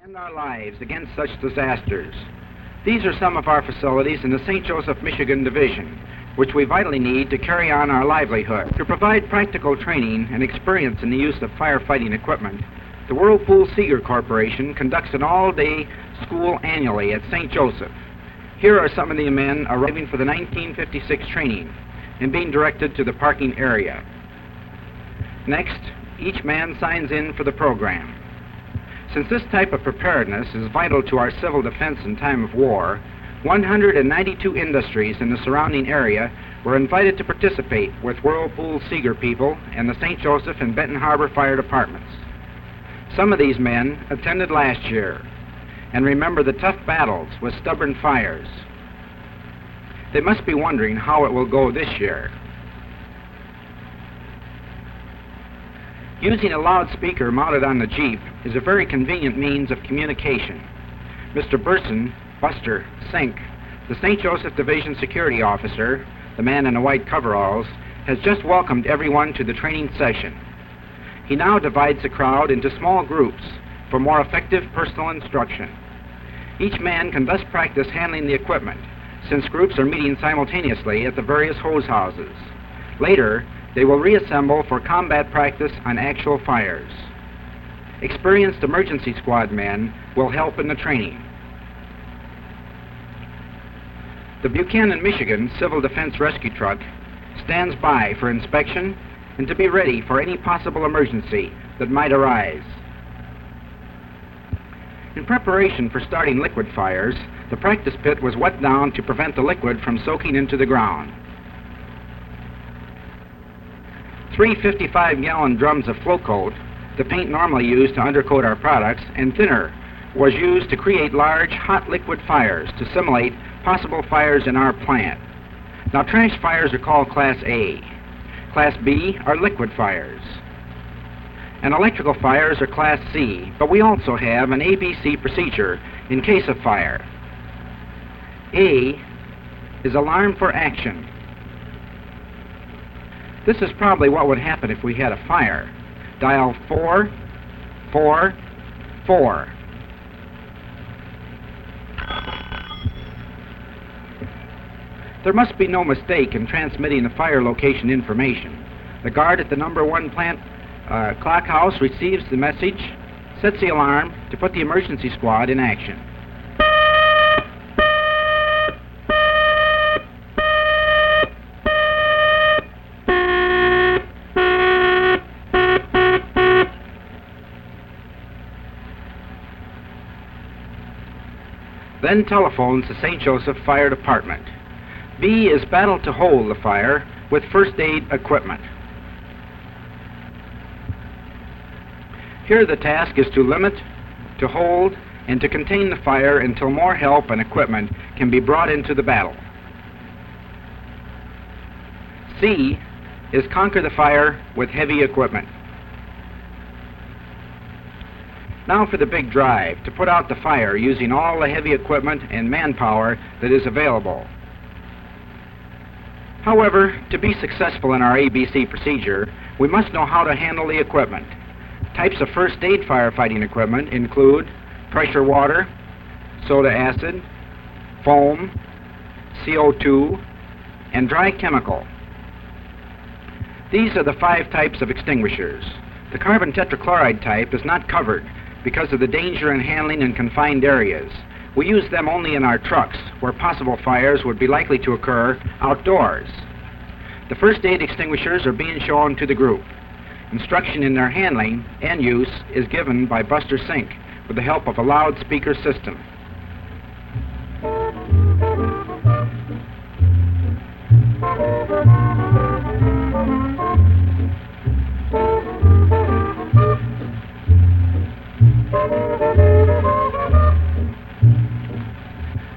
End our lives against such disasters. These are some of our facilities in the St. Joseph, Michigan Division, which we vitally need to carry on our livelihood. To provide practical training and experience in the use of firefighting equipment, the Whirlpool-Seeger Corporation conducts an all-day school annually at St. Joseph. Here are some of the men arriving for the 1956 training and being directed to the parking area. Next, each man signs in for the program. Since this type of preparedness is vital to our civil defense in time of war, 192 industries in the surrounding area were invited to participate with Whirlpool-Seeger people and the St. Joseph and Benton Harbor Fire Departments. Some of these men attended last year and remember the tough battles with stubborn fires. They must be wondering how it will go this year. Using a loudspeaker mounted on the Jeep is a very convenient means of communication. Mr. Buster Sink, the St. Joseph Division Security Officer, the man in the white coveralls, has just welcomed everyone to the training session. He now divides the crowd into small groups for more effective personal instruction. Each man can thus practice handling the equipment, since groups are meeting simultaneously at the various hose houses. Later, they will reassemble for combat practice on actual fires. Experienced emergency squad men will help in the training. The Buchanan, Michigan Civil Defense Rescue Truck stands by for inspection and to be ready for any possible emergency that might arise. In preparation for starting liquid fires, the practice pit was wet down to prevent the liquid from soaking into the ground. 3 55-gallon drums of flow coat, the paint normally used to undercoat our products, and thinner was used to create large hot liquid fires to simulate possible fires in our plant. Now, trash fires are called Class A. Class B are liquid fires. And electrical fires are Class C, but we also have an ABC procedure in case of fire. A is alarm for action. This is probably what would happen if we had a fire. Dial 444. There must be no mistake in transmitting the fire location information. The guard at the number 1 plant clock house receives the message, sets the alarm to put the emergency squad in action. Then telephones the St. Joseph Fire Department. B is battle to hold the fire with first aid equipment. Here the task is to limit, to hold, and to contain the fire until more help and equipment can be brought into the battle. C is conquer the fire with heavy equipment. Now for the big drive, to put out the fire using all the heavy equipment and manpower that is available. However, to be successful in our ABC procedure, we must know how to handle the equipment. Types of first aid firefighting equipment include pressure water, soda acid, foam, CO2, and dry chemical. These are the 5 types of extinguishers. The carbon tetrachloride type is not covered because of the danger in handling in confined areas. We use them only in our trucks, where possible fires would be likely to occur outdoors. The first aid extinguishers are being shown to the group. Instruction in their handling and use is given by Buster Sink with the help of a loudspeaker system.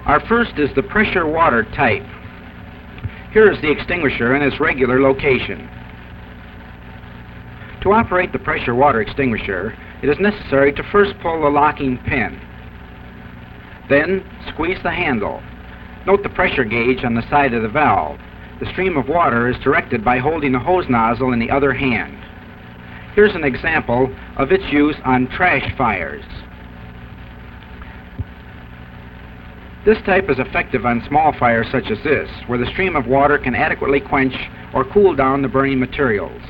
Our first is the pressure water type. Here is the extinguisher in its regular location. To operate the pressure water extinguisher, it is necessary to first pull the locking pin. Then squeeze the handle. Note the pressure gauge on the side of the valve. The stream of water is directed by holding the hose nozzle in the other hand. Here's an example of its use on trash fires. This type is effective on small fires such as this, where the stream of water can adequately quench or cool down the burning materials.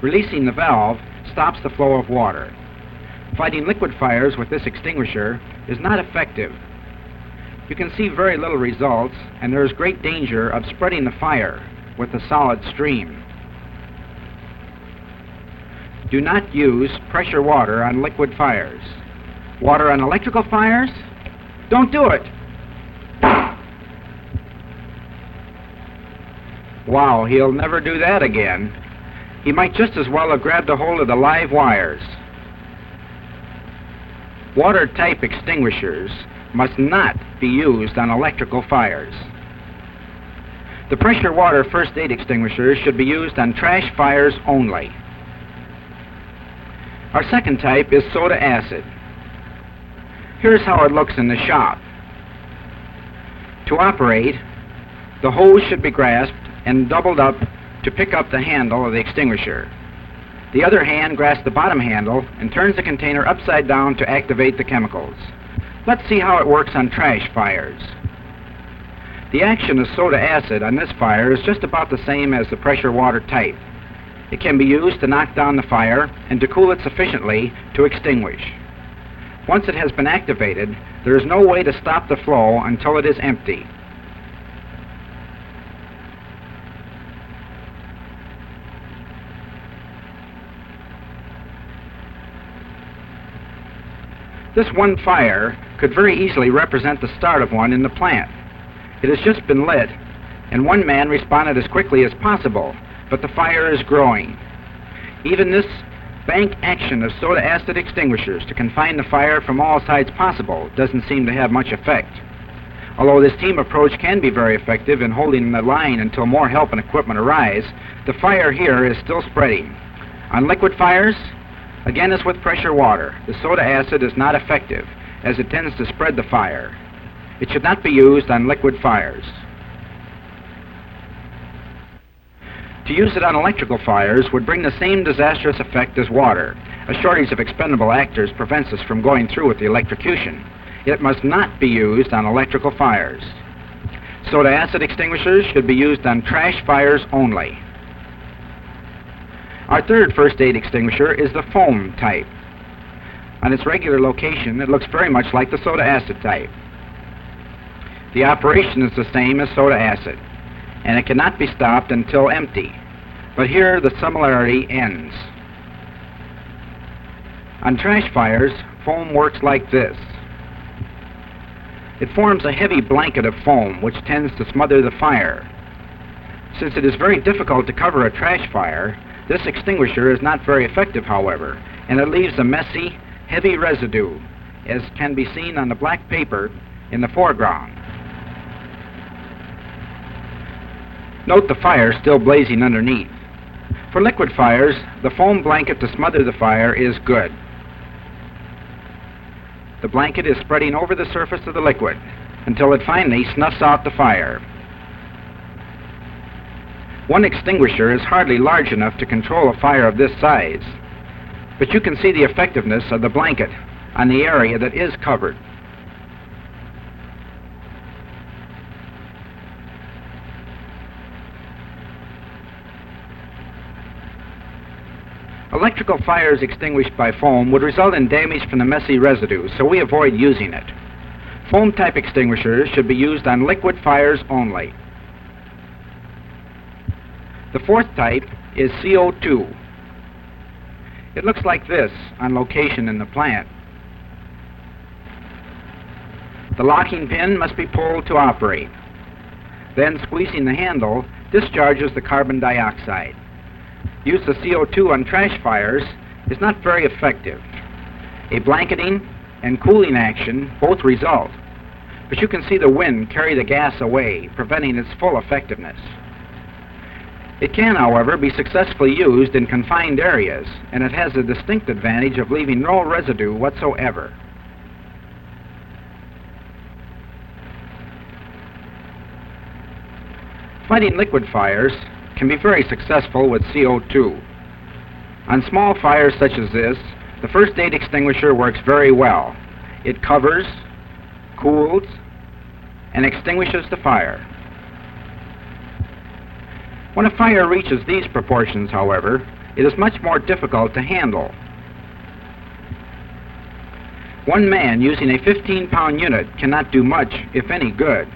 Releasing the valve stops the flow of water. Fighting liquid fires with this extinguisher is not effective. You can see very little results, and there is great danger of spreading the fire with the solid stream. Do not use pressure water on liquid fires. Water on electrical fires? Don't do it! Wow, he'll never do that again. He might just as well have grabbed a hold of the live wires. Water-type extinguishers must not be used on electrical fires. The pressure water first aid extinguishers should be used on trash fires only. Our second type is soda acid. Here's how it looks in the shop. To operate, the hose should be grasped and doubled up to pick up the handle of the extinguisher. The other hand grasps the bottom handle and turns the container upside down to activate the chemicals. Let's see how it works on trash fires. The action of soda acid on this fire is just about the same as the pressure water type. It can be used to knock down the fire and to cool it sufficiently to extinguish. Once it has been activated, there is no way to stop the flow until it is empty. This one fire could very easily represent the start of one in the plant. It has just been lit, and one man responded as quickly as possible, but the fire is growing. Even this bank action of soda acid extinguishers to confine the fire from all sides possible doesn't seem to have much effect. Although this team approach can be very effective in holding the line until more help and equipment arise, the fire here is still spreading. On liquid fires, again as with pressure water, the soda acid is not effective, as it tends to spread the fire. It should not be used on liquid fires. To use it on electrical fires would bring the same disastrous effect as water. A shortage of expendable actors prevents us from going through with the electrocution. It must not be used on electrical fires. Soda acid extinguishers should be used on trash fires only. Our third first aid extinguisher is the foam type. On its regular location, it looks very much like the soda acid type. The operation is the same as soda acid, and it cannot be stopped until empty. But here the similarity ends. On trash fires, foam works like this. It forms a heavy blanket of foam which tends to smother the fire. Since it is very difficult to cover a trash fire, this extinguisher is not very effective, however, and it leaves a messy, heavy residue, as can be seen on the black paper in the foreground. Note the fire still blazing underneath. For liquid fires, the foam blanket to smother the fire is good. The blanket is spreading over the surface of the liquid until it finally snuffs out the fire. One extinguisher is hardly large enough to control a fire of this size, but you can see the effectiveness of the blanket on the area that is covered. Electrical fires extinguished by foam would result in damage from the messy residue, so we avoid using it. Foam-type extinguishers should be used on liquid fires only. The fourth type is CO2. It looks like this on location in the plant. The locking pin must be pulled to operate. Then squeezing the handle discharges the carbon dioxide. Use of CO2 on trash fires is not very effective. A blanketing and cooling action both result, but you can see the wind carry the gas away, preventing its full effectiveness. It can, however, be successfully used in confined areas, and it has the distinct advantage of leaving no residue whatsoever. Fighting liquid fires can be very successful with CO2. On small fires such as this, the first aid extinguisher works very well. It covers, cools, and extinguishes the fire. When a fire reaches these proportions, however, it is much more difficult to handle. One man using a 15-pound unit cannot do much, if any, good,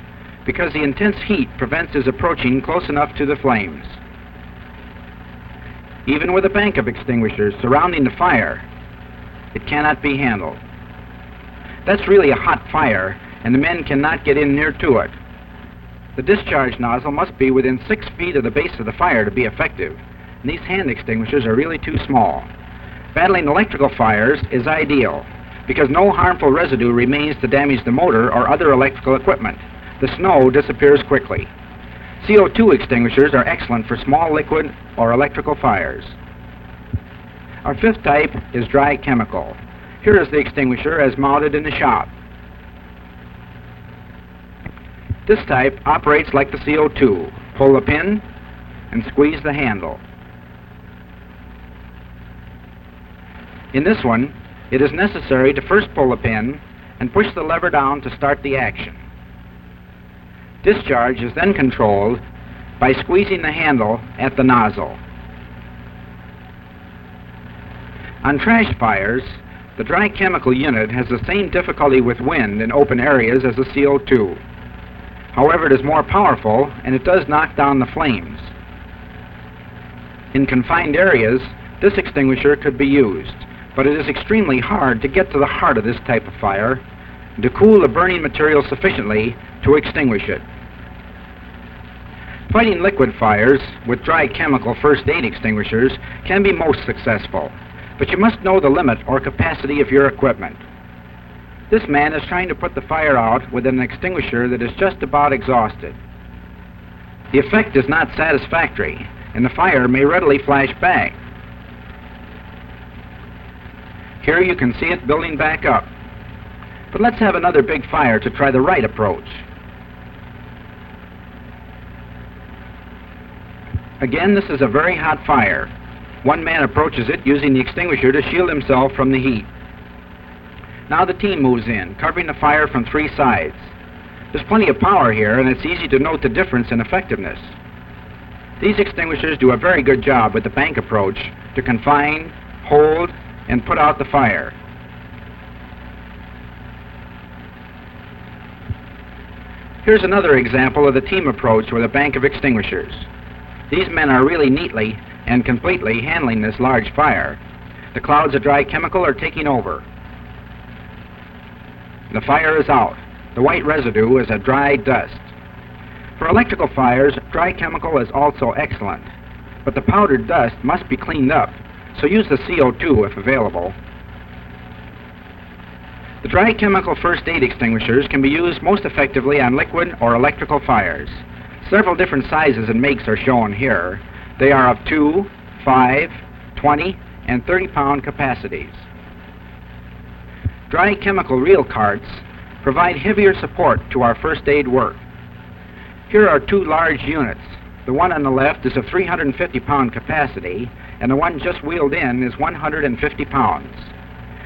because the intense heat prevents his approaching close enough to the flames. Even with a bank of extinguishers surrounding the fire, it cannot be handled. That's really a hot fire, and the men cannot get in near to it. The discharge nozzle must be within 6 feet of the base of the fire to be effective, and these hand extinguishers are really too small. Battling electrical fires is ideal, because no harmful residue remains to damage the motor or other electrical equipment. The snow disappears quickly. CO2 extinguishers are excellent for small liquid or electrical fires. Our fifth type is dry chemical. Here is the extinguisher as mounted in the shop. This type operates like the CO2. Pull the pin and squeeze the handle. In this one, it is necessary to first pull the pin and push the lever down to start the action. Discharge is then controlled by squeezing the handle at the nozzle. On trash fires, the dry chemical unit has the same difficulty with wind in open areas as the CO2. However, it is more powerful and it does knock down the flames. In confined areas, this extinguisher could be used, but it is extremely hard to get to the heart of this type of fire and to cool the burning material sufficiently to extinguish it. Fighting liquid fires with dry chemical first aid extinguishers can be most successful, but you must know the limit or capacity of your equipment. This man is trying to put the fire out with an extinguisher that is just about exhausted. The effect is not satisfactory, and the fire may readily flash back. Here you can see it building back up. But let's have another big fire to try the right approach. Again, this is a very hot fire. One man approaches it using the extinguisher to shield himself from the heat. Now the team moves in, covering the fire from 3 sides. There's plenty of power here, and it's easy to note the difference in effectiveness. These extinguishers do a very good job with the bank approach to confine, hold, and put out the fire. Here's another example of the team approach with a bank of extinguishers. These men are really neatly and completely handling this large fire. The clouds of dry chemical are taking over. The fire is out. The white residue is a dry dust. For electrical fires, dry chemical is also excellent, but the powdered dust must be cleaned up, so use the CO2 if available. The dry chemical first aid extinguishers can be used most effectively on liquid or electrical fires. Several different sizes and makes are shown here. They are of 2, 5, 20, and 30-pound capacities. Dry chemical reel carts provide heavier support to our first aid work. Here are 2 large units. The one on the left is of 350-pound capacity, and the one just wheeled in is 150 pounds.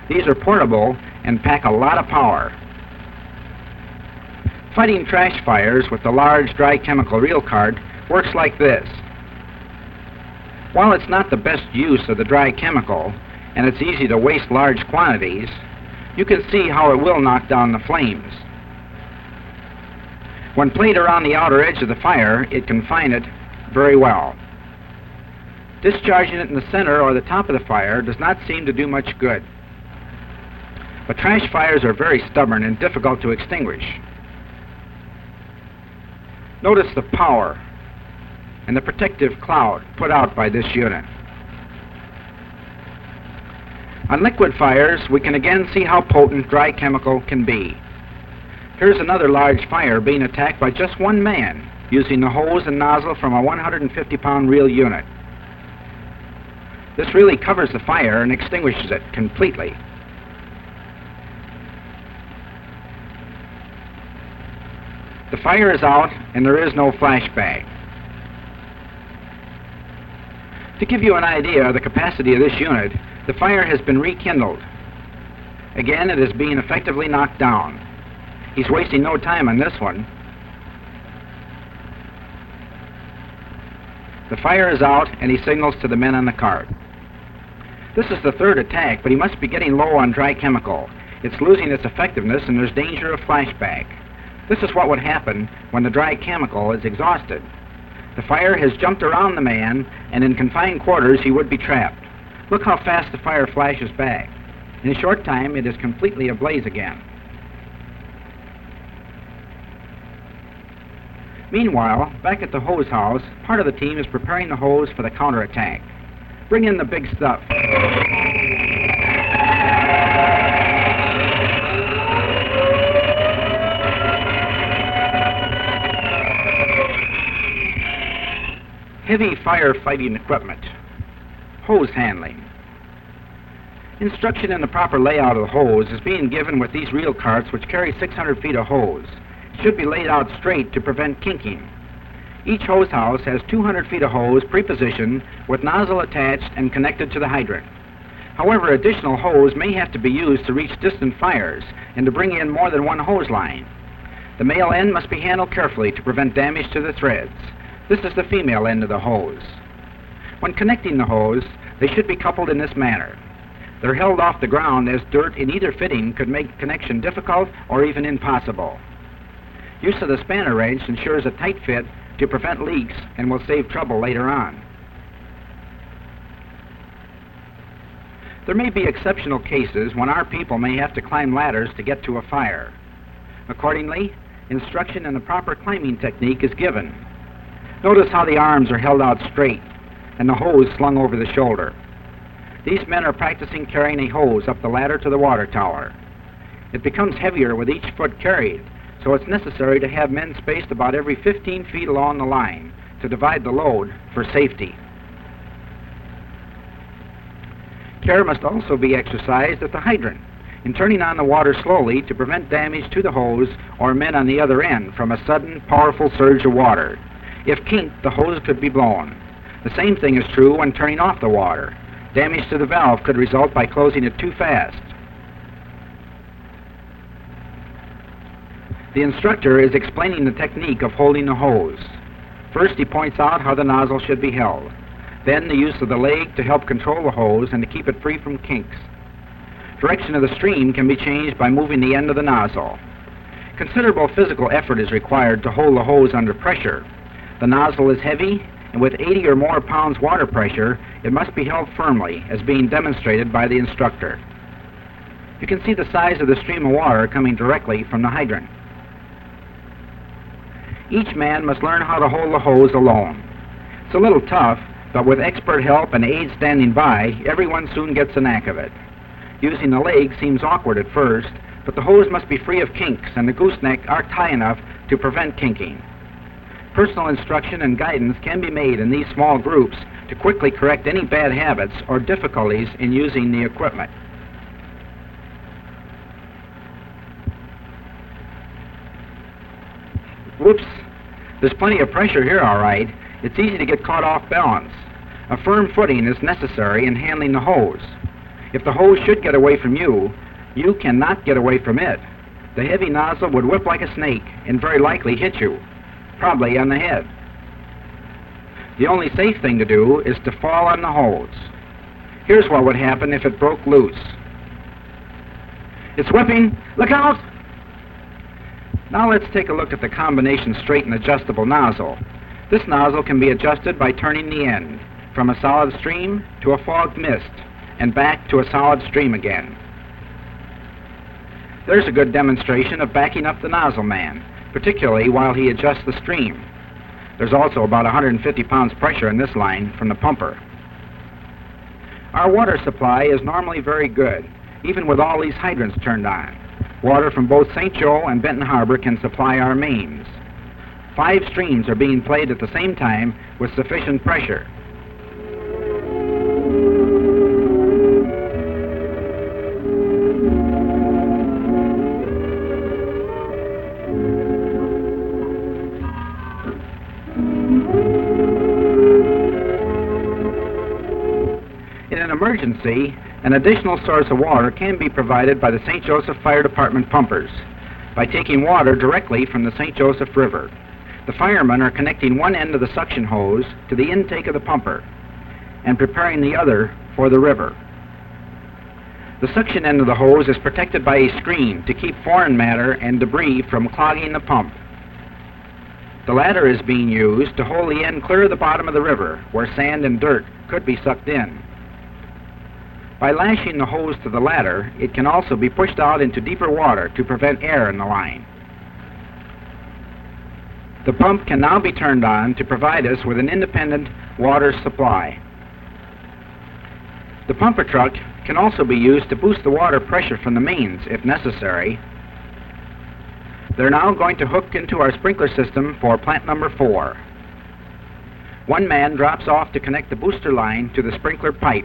These are portable and pack a lot of power. Fighting trash fires with the large dry chemical reel cart works like this. While it's not the best use of the dry chemical, and it's easy to waste large quantities, you can see how it will knock down the flames. When played around the outer edge of the fire, it can confine it very well. Discharging it in the center or the top of the fire does not seem to do much good. But trash fires are very stubborn and difficult to extinguish. Notice the power and the protective cloud put out by this unit. On liquid fires, we can again see how potent dry chemical can be. Here's another large fire being attacked by just one man using the hose and nozzle from a 150-pound reel unit. This really covers the fire and extinguishes it completely. The fire is out and there is no flashback. To give you an idea of the capacity of this unit, the fire has been rekindled. Again, it is being effectively knocked down. He's wasting no time on this one. The fire is out, and he signals to the men on the cart. This is the third attack, but he must be getting low on dry chemical. It's losing its effectiveness, and there's danger of flashback. This is what would happen when the dry chemical is exhausted. The fire has jumped around the man, and in confined quarters he would be trapped. Look how fast the fire flashes back. In a short time, it is completely ablaze again. Meanwhile, back at the hose house, part of the team is preparing the hose for the counterattack. Bring in the big stuff. Heavy firefighting equipment. Hose handling. Instruction in the proper layout of the hose is being given with these reel carts which carry 600 feet of hose. It should be laid out straight to prevent kinking. Each hose house has 200 feet of hose pre-positioned with nozzle attached and connected to the hydrant. However, additional hose may have to be used to reach distant fires and to bring in more than one hose line. The male end must be handled carefully to prevent damage to the threads. This is the female end of the hose. When connecting the hose, they should be coupled in this manner. They're held off the ground as dirt in either fitting could make connection difficult or even impossible. Use of the spanner wrench ensures a tight fit to prevent leaks and will save trouble later on. There may be exceptional cases when our people may have to climb ladders to get to a fire. Accordingly, instruction in the proper climbing technique is given. Notice how the arms are held out straight and the hose slung over the shoulder. These men are practicing carrying a hose up the ladder to the water tower. It becomes heavier with each foot carried, so it's necessary to have men spaced about every 15 feet along the line to divide the load for safety. Care must also be exercised at the hydrant in turning on the water slowly to prevent damage to the hose or men on the other end from a sudden, powerful surge of water. If kinked, the hose could be blown. The same thing is true when turning off the water. Damage to the valve could result by closing it too fast. The instructor is explaining the technique of holding the hose. First, he points out how the nozzle should be held. Then, the use of the leg to help control the hose and to keep it free from kinks. Direction of the stream can be changed by moving the end of the nozzle. Considerable physical effort is required to hold the hose under pressure. The nozzle is heavy, and with 80 or more pounds water pressure, it must be held firmly, as being demonstrated by the instructor. You can see the size of the stream of water coming directly from the hydrant. Each man must learn how to hold the hose alone. It's a little tough, but with expert help and aides standing by, everyone soon gets the knack of it. Using the leg seems awkward at first, but the hose must be free of kinks and the gooseneck arched high enough to prevent kinking. Personal instruction and guidance can be made in these small groups to quickly correct any bad habits or difficulties in using the equipment. Whoops! There's plenty of pressure here, all right. It's easy to get caught off balance. A firm footing is necessary in handling the hose. If the hose should get away from you, you cannot get away from it. The heavy nozzle would whip like a snake and very likely hit you, probably on the head. The only safe thing to do is to fall on the hose. Here's what would happen if it broke loose. It's whipping! Look out! Now let's take a look at the combination straight and adjustable nozzle. This nozzle can be adjusted by turning the end from a solid stream to a fogged mist and back to a solid stream again. There's a good demonstration of backing up the nozzle man, particularly while he adjusts the stream. There's also about 150 pounds pressure in this line from the pumper. Our water supply is normally very good, even with all these hydrants turned on. Water from both St. Joe and Benton Harbor can supply our mains. 5 streams are being played at the same time with sufficient pressure. In an emergency, an additional source of water can be provided by the St. Joseph Fire Department pumpers. by taking water directly from the St. Joseph River. The firemen are connecting one end of the suction hose to the intake of the pumper and preparing the other for the river. The suction end of the hose is protected by a screen to keep foreign matter and debris from clogging the pump. The latter is being used to hold the end clear of the bottom of the river, where sand and dirt could be sucked in. By lashing the hose to the ladder, it can also be pushed out into deeper water to prevent air in the line. The pump can now be turned on to provide us with an independent water supply. The pumper truck can also be used to boost the water pressure from the mains if necessary. They're now going to hook into our sprinkler system for plant number 4. One man drops off to connect the booster line to the sprinkler pipe.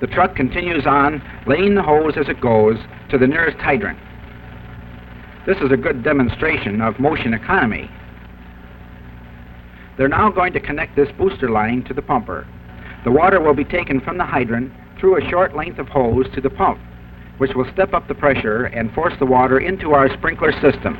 The truck continues on, laying the hose as it goes to the nearest hydrant. This is a good demonstration of motion economy. They're now going to connect this booster line to the pumper. The water will be taken from the hydrant through a short length of hose to the pump, which will step up the pressure and force the water into our sprinkler system.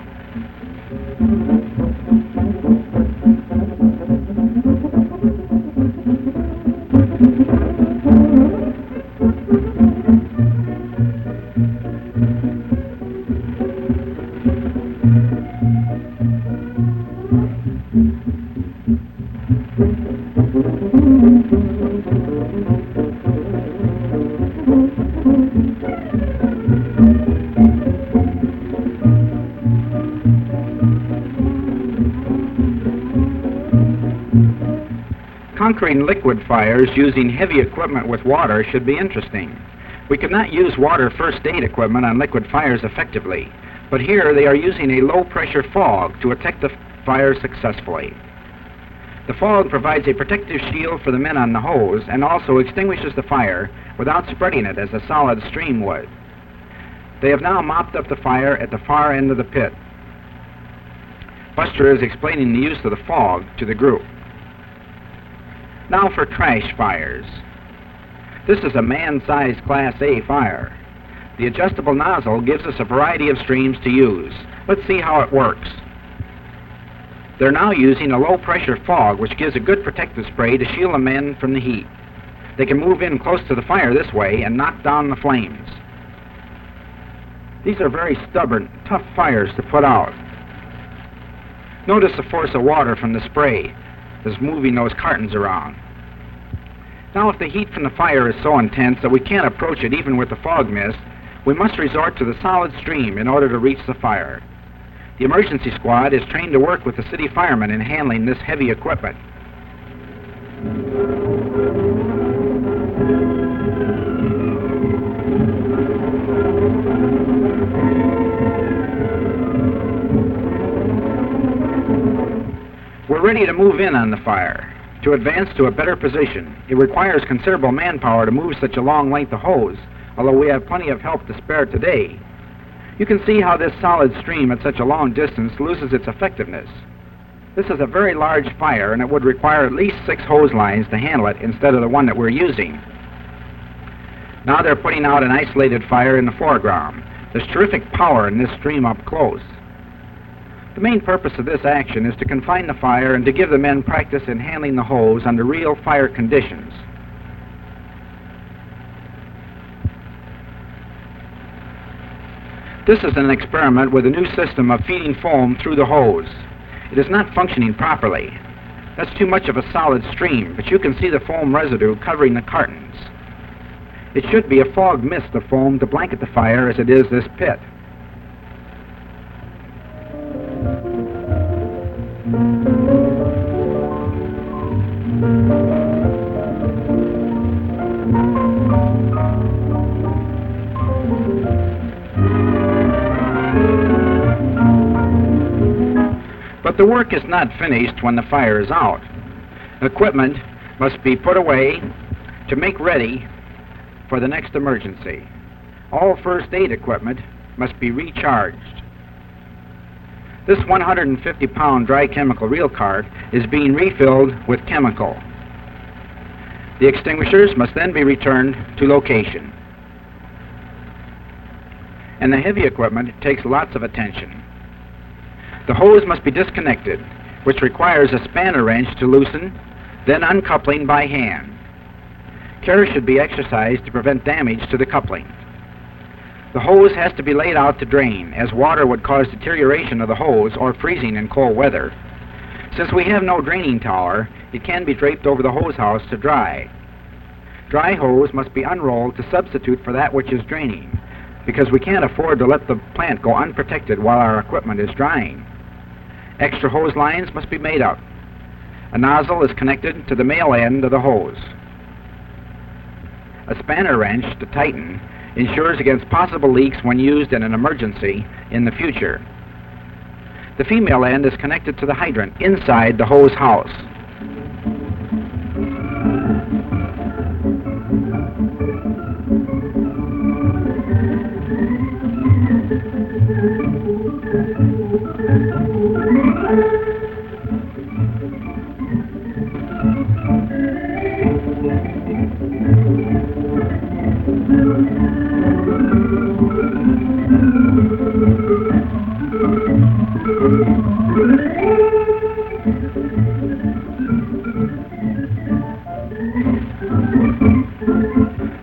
Conquering liquid fires using heavy equipment with water should be interesting. We could not use water first aid equipment on liquid fires effectively, but here they are using a low-pressure fog to attack the fire successfully. The fog provides a protective shield for the men on the hose and also extinguishes the fire without spreading it as a solid stream would. They have now mopped up the fire at the far end of the pit. Buster is explaining the use of the fog to the group. Now for trash fires. This is a man-sized Class A fire. The adjustable nozzle gives us a variety of streams to use. Let's see how it works. They're now using a low-pressure fog, which gives a good protective spray to shield the men from the heat. They can move in close to the fire this way and knock down the flames. These are very stubborn, tough fires to put out. Notice the force of water from the spray that's moving those cartons around. Now, if the heat from the fire is so intense that we can't approach it even with the fog mist, we must resort to the solid stream in order to reach the fire. The emergency squad is trained to work with the city firemen in handling this heavy equipment. We're ready to move in on the fire. To advance to a better position, it requires considerable manpower to move such a long length of hose, although we have plenty of help to spare today. You can see how this solid stream at such a long distance loses its effectiveness. This is a very large fire, and it would require at least 6 hose lines to handle it instead of the one that we're using. Now they're putting out an isolated fire in the foreground. There's terrific power in this stream up close. The main purpose of this action is to confine the fire and to give the men practice in handling the hose under real fire conditions. This is an experiment with a new system of feeding foam through the hose. It is not functioning properly. That's too much of a solid stream, but you can see the foam residue covering the cartons. It should be a fog mist of foam to blanket the fire as it is this pit. But the work is not finished when the fire is out. Equipment must be put away to make ready for the next emergency. All first aid equipment must be recharged. This 150-pound dry chemical reel cart is being refilled with chemical. The extinguishers must then be returned to location. and the heavy equipment takes lots of attention. The hose must be disconnected, which requires a spanner wrench to loosen, then uncoupling by hand. Care should be exercised to prevent damage to the coupling. The hose has to be laid out to drain, as water would cause deterioration of the hose or freezing in cold weather. Since we have no draining tower, it can be draped over the hose house to dry. Dry hose must be unrolled to substitute for that which is draining, because we can't afford to let the plant go unprotected while our equipment is drying. Extra hose lines must be made up. A nozzle is connected to the male end of the hose. A spanner wrench to tighten ensures against possible leaks when used in an emergency in the future. The female end is connected to the hydrant inside the hose house.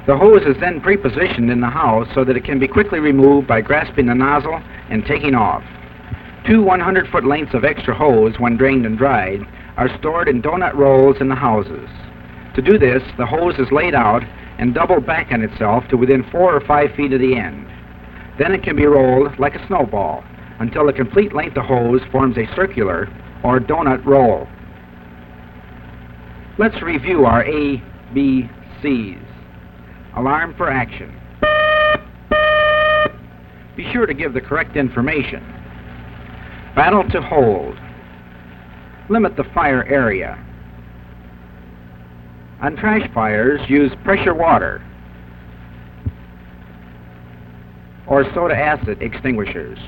The hose is then pre-positioned in the house so that it can be quickly removed by grasping the nozzle and taking off. 2 100-foot lengths of extra hose, when drained and dried, are stored in donut rolls in the houses. To do this, the hose is laid out and doubled back on itself to within 4 or 5 feet of the end. Then it can be rolled like a snowball until the complete length of hose forms a circular or donut roll. Let's review our ABCs. Alarm for action. Be sure to give the correct information. Battle to hold. Limit the fire area. On trash fires, use pressure water or soda acid extinguishers.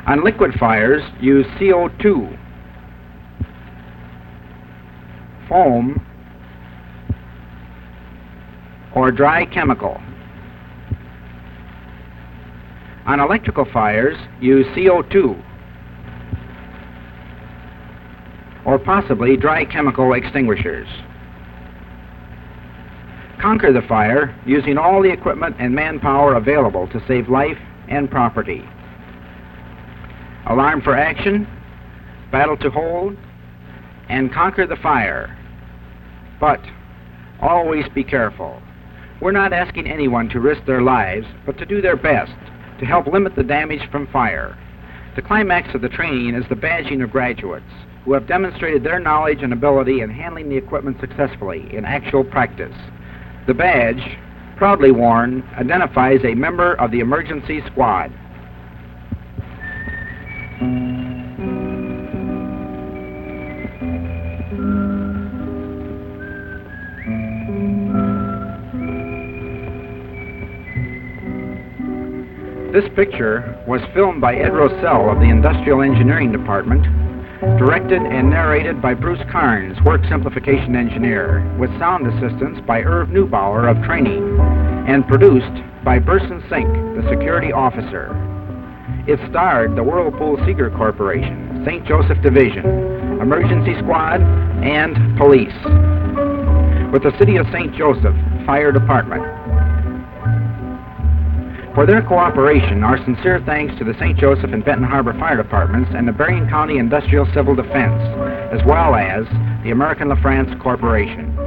On liquid fires, use CO2, foam, or dry chemical. On electrical fires, use CO2 or possibly dry chemical extinguishers. Conquer the fire using all the equipment and manpower available to save life and property. Alarm for action, battle to hold, and conquer the fire. But always be careful. We're not asking anyone to risk their lives, but to do their best to help limit the damage from fire. The climax of the training is the badging of graduates who have demonstrated their knowledge and ability in handling the equipment successfully in actual practice. The badge, proudly worn, identifies a member of the emergency squad. This picture was filmed by Ed Rossell of the Industrial Engineering Department, directed and narrated by Bruce Carnes, Work Simplification Engineer, with sound assistance by Irv Neubauer of Training, and produced by Burson Sink, the Security Officer. It starred the Whirlpool-Seeger Corporation, St. Joseph Division, Emergency Squad, and Police, with the City of St. Joseph Fire Department. For their cooperation, our sincere thanks to the St. Joseph and Benton Harbor Fire Departments and the Berrien County Industrial Civil Defense, as well as the American LaFrance Corporation.